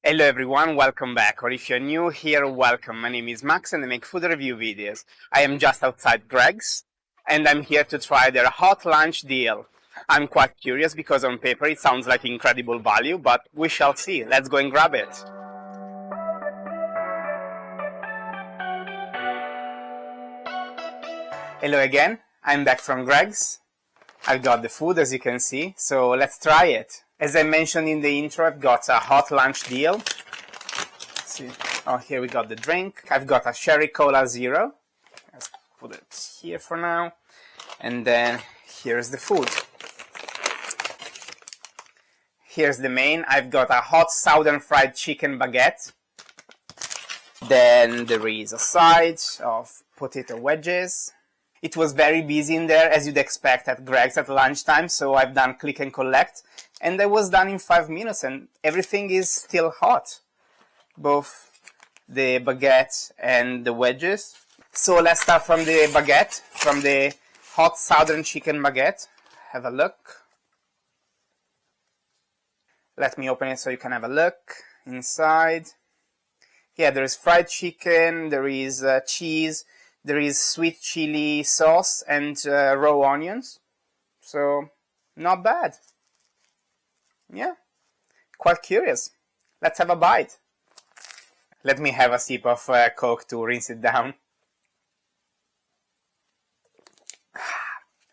Hello everyone, welcome back, or if you're new here, welcome. My name is Max and I make food review videos. I am just outside Greg's and I'm here to try their hot lunch deal. I'm quite curious because on paper it sounds like incredible value, but we shall see. Let's go and grab it. Hello again, I'm back from Greg's. I've got the food as you can see, so let's try it. As I mentioned in the intro, I've got a hot lunch deal. Let's see. Oh, here we got the drink. I've got a Cherry Cola Zero. Let's put it here for now. And then here's the food. Here's the main. I've got a hot southern fried chicken baguette. Then there is a side of potato wedges. It was very busy in there, as you'd expect at Greg's at lunchtime, so I've done click and collect. And I was done in 5 minutes, and everything is still hot. Both the baguette and the wedges. So let's start from the baguette, from the hot southern chicken baguette. Have a look. Let me open it so you can have a look inside. Yeah, there is fried chicken, there is cheese, there is sweet chili sauce and raw onions. So, not bad. Yeah, quite curious. Let's have a bite. Let me have a sip of Coke to rinse it down.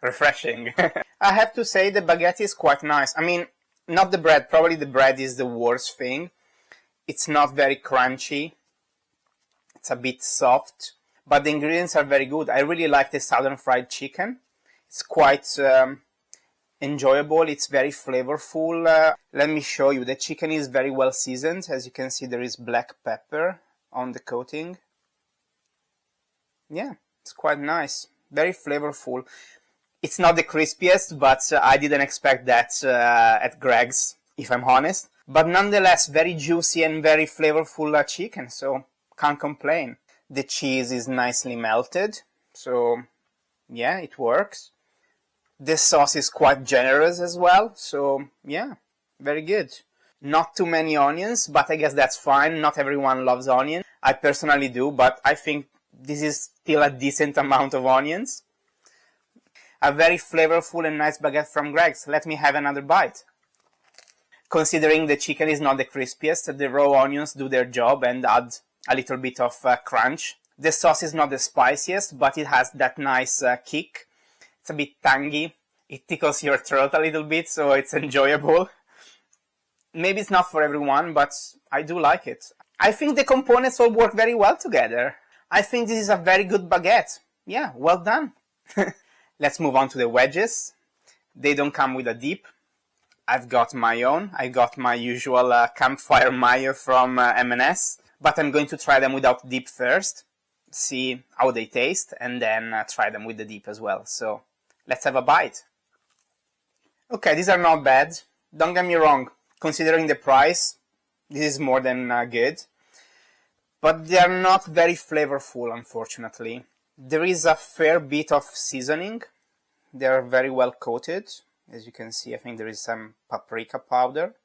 Refreshing. I have to say the baguette is quite nice. I mean, not the bread. Probably the bread is the worst thing. It's not very crunchy. It's a bit soft. But the ingredients are very good. I really like the southern fried chicken. It's quite enjoyable. It's very flavorful. Let me show you. The chicken is very well seasoned. As you can see, there is black pepper on the coating. Yeah, it's quite nice. Very flavorful. It's not the crispiest, but I didn't expect that at Greg's, if I'm honest. But nonetheless, very juicy and very flavorful chicken, so can't complain. The cheese is nicely melted, so yeah, it works. The sauce is quite generous as well, so yeah, very good. Not too many onions, but I guess that's fine. Not everyone loves onions. I personally do, but I think this is still a decent amount of onions. A very flavorful and nice baguette from Greg's. Let me have another bite. Considering the chicken is not the crispiest, the raw onions do their job and add a little bit of crunch. The sauce is not the spiciest, but it has that nice kick. It's a bit tangy. It tickles your throat a little bit, so it's enjoyable. Maybe it's not for everyone, but I do like it. I think the components all work very well together. I think this is a very good baguette. Yeah, well done. Let's move on to the wedges. They don't come with a dip. I've got my own. I got my usual campfire mayo from M&S. But I'm going to try them without dip first, see how they taste, and then try them with the dip as well. So let's have a bite. Okay, these are not bad. Don't get me wrong. Considering the price, this is more than good. But they are not very flavorful, unfortunately. There is a fair bit of seasoning. They are very well coated. As you can see, I think there is some paprika powder.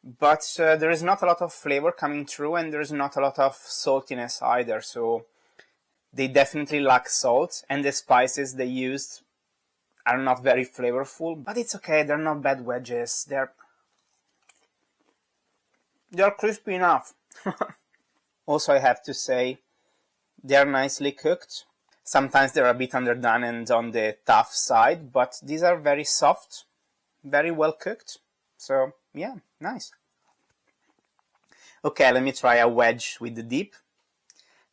But there is not a lot of flavor coming through, and there is not a lot of saltiness either, so they definitely lack salt, and the spices they used are not very flavorful, but it's okay. They're not bad wedges. They're crispy enough. Also, I have to say, they're nicely cooked. Sometimes they're a bit underdone and on the tough side, but these are very soft, very well cooked. So yeah, nice. Okay, let me try a wedge with the dip.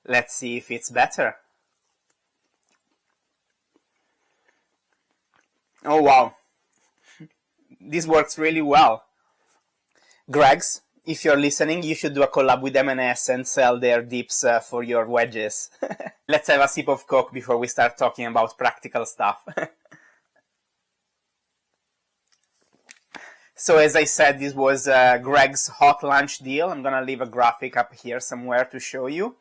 Let's see if it's better. Oh wow, this works really well. Greg's, if you're listening, you should do a collab with M&S and sell their dips for your wedges. Let's have a sip of Coke before we start talking about practical stuff. So as I said, this was Greg's hot lunch deal. I'm gonna leave a graphic up here somewhere to show you.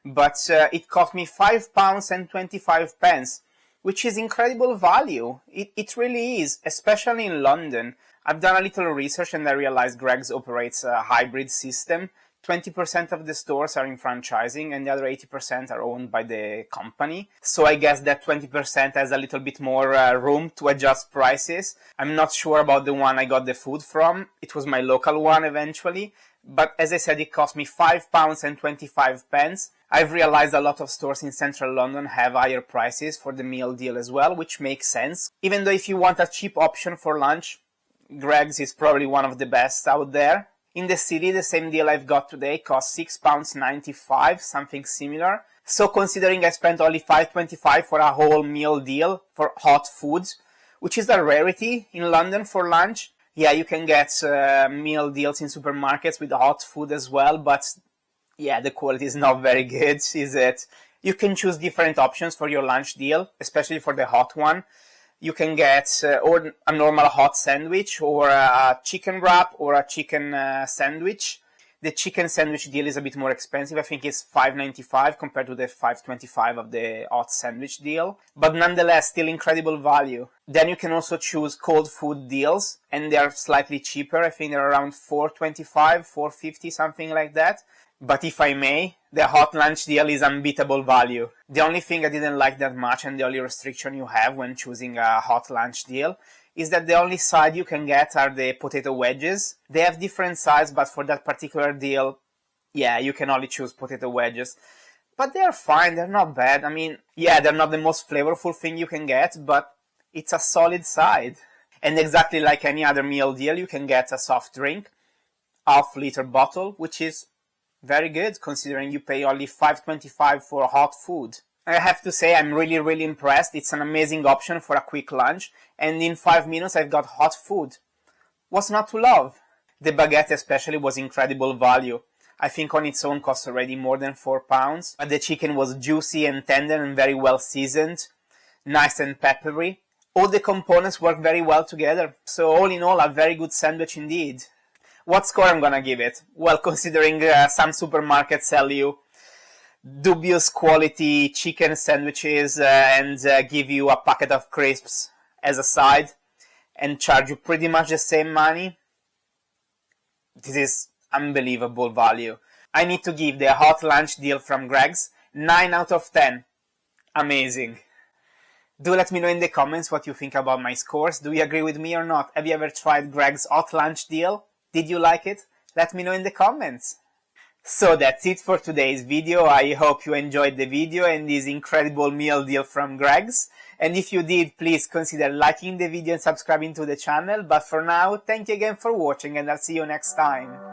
But it cost me £5.25, which is incredible value. It really is, especially in London. I've done a little research and I realized Greggs operates a hybrid system. 20% of the stores are in franchising and the other 80% are owned by the company. So I guess that 20% has a little bit more room to adjust prices. I'm not sure about the one I got the food from. It was my local one eventually. But as I said, it cost me £5.25. I've realized a lot of stores in central London have higher prices for the meal deal as well, which makes sense. Even though if you want a cheap option for lunch, Greggs is probably one of the best out there. In the city, the same deal I've got today costs £6.95, something similar. So considering I spent only £5.25 for a whole meal deal for hot foods, which is a rarity in London for lunch. Yeah, you can get meal deals in supermarkets with hot food as well, but yeah, the quality is not very good, is it? You can choose different options for your lunch deal, especially for the hot one. You can get or a normal hot sandwich, or a chicken wrap, or a chicken sandwich. The chicken sandwich deal is a bit more expensive. I think it's £5.95 compared to the £5.25 of the hot sandwich deal. But nonetheless, still incredible value. Then you can also choose cold food deals, and they're slightly cheaper. I think they're around £4.25, £4.50, something like that. But if I may, the hot lunch deal is unbeatable value. The only thing I didn't like that much, and the only restriction you have when choosing a hot lunch deal, is that the only side you can get are the potato wedges. They have different sides, but for that particular deal, yeah, you can only choose potato wedges. But they're fine, they're not bad. I mean, yeah, they're not the most flavorful thing you can get, but it's a solid side. And exactly like any other meal deal, you can get a soft drink, half-liter bottle, which is very good considering you pay only £5.25 for hot food. I have to say I'm really impressed. It's an amazing option for a quick lunch, and in 5 minutes I've got hot food. What's not to love? The baguette especially was incredible value. I think on its own cost already more than £4, but the chicken was juicy and tender and very well seasoned, nice and peppery. All the components work very well together, so all in all a very good sandwich indeed. What score I'm gonna give it? Well, considering some supermarkets sell you dubious quality chicken sandwiches and give you a packet of crisps as a side and charge you pretty much the same money, this is unbelievable value. I need to give the hot lunch deal from Greggs 9 out of 10. Amazing. Do let me know in the comments what you think about my scores. Do you agree with me or not? Have you ever tried Greggs hot lunch deal? Did you like it? Let me know in the comments. So that's it for today's video. I hope you enjoyed the video and this incredible meal deal from Greggs. And if you did, please consider liking the video and subscribing to the channel. But for now, thank you again for watching and I'll see you next time.